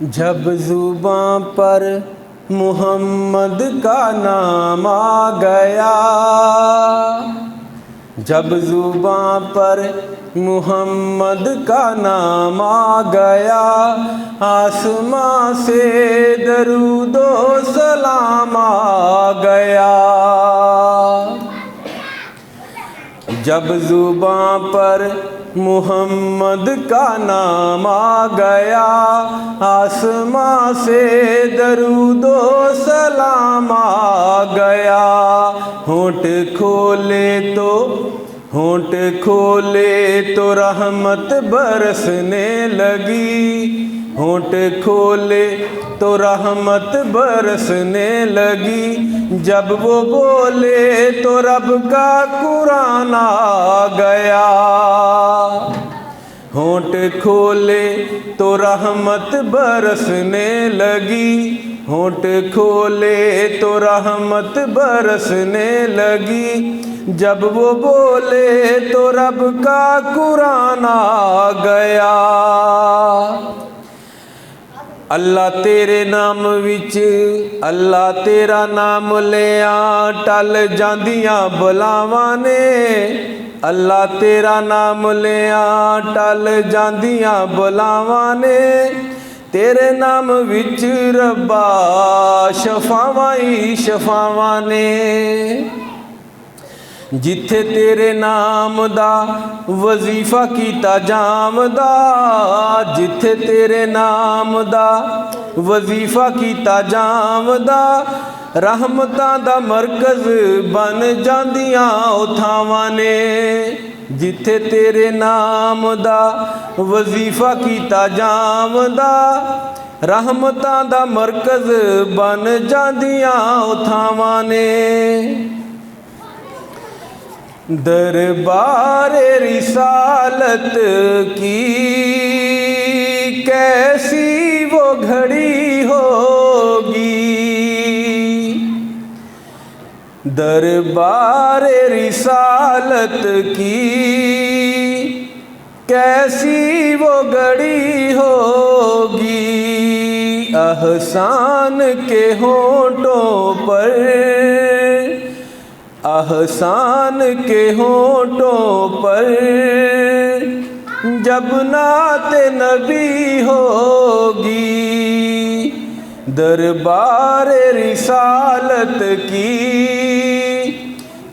جب زباں پر محمد کا نام آ گیا، جب زباں پر محمد کا نام آ گیا، آسماں سے درود و سلام آ گیا۔ جب زباں پر محمد کا نام آ گیا، آسماں سے درود و سلام آ گیا۔ ہونٹ کھولے تو رحمت برسنے لگی، ہونٹ کھولے تو رحمت برسنے لگی۔ جب وہ بولے تو رب کا قرآن آ گیا۔ ہونٹ کھولے تو رحمت برسنے لگی، ہونٹ کھولے تو رحمت برسنے لگی۔ جب وہ بولے تو رب کا قرآن آ گیا۔ اللہ تیرے نام وچ، اللہ تیرا نام لیاں ٹل جاندیاں بلاواں نے، اللہ تیرا نام لیاں ٹل جاندیاں بلاواں نے۔ تیرے نام وچ ربا شفاواں ہی شفاواں نے۔ جتھے تیرے نام دا وظیفہ کیتا جامدا، جتھے تیرے نام دا وظیفہ کیتا جامدا، رحمتاں دا مرکز بن جاندیاں تھاواں نے۔ جتھے تیرے نام دا وظیفہ کیتا جامدا، رحمتاں دا مرکز بن جاندیاں تھاواں نے۔ دربار رسالت کی کیسی وہ گھڑی ہوگی، دربار رسالت کی کیسی وہ گھڑی ہوگی۔ احسان کے ہونٹوں پر، احسان کے ہونٹوں پر جب نعت نبی ہوگی، دربار رسالت کی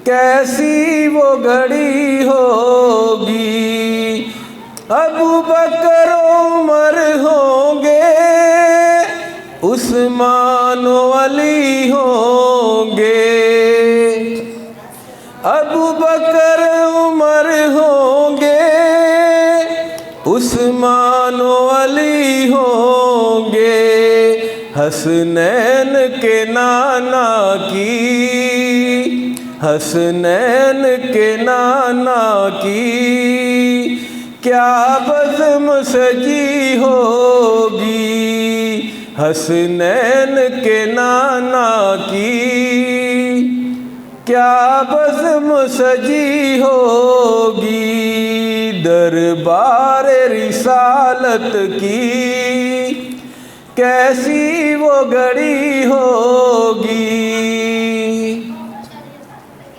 کیسی وہ گھڑی ہوگی۔ ابو بکر عمر ہوں گے، عثمان و علی ہوں گے، ابو بکر عمر ہوں گے، عثمان و علی ہوں گے۔ حسنین کے نانا کی، حسنین کے نانا کی کیا بزم سجی ہوگی، حسنین کے نانا کی کیا بزم سجی ہوگی۔ دربار رسالت کی کیسی وہ گھڑی ہوگی۔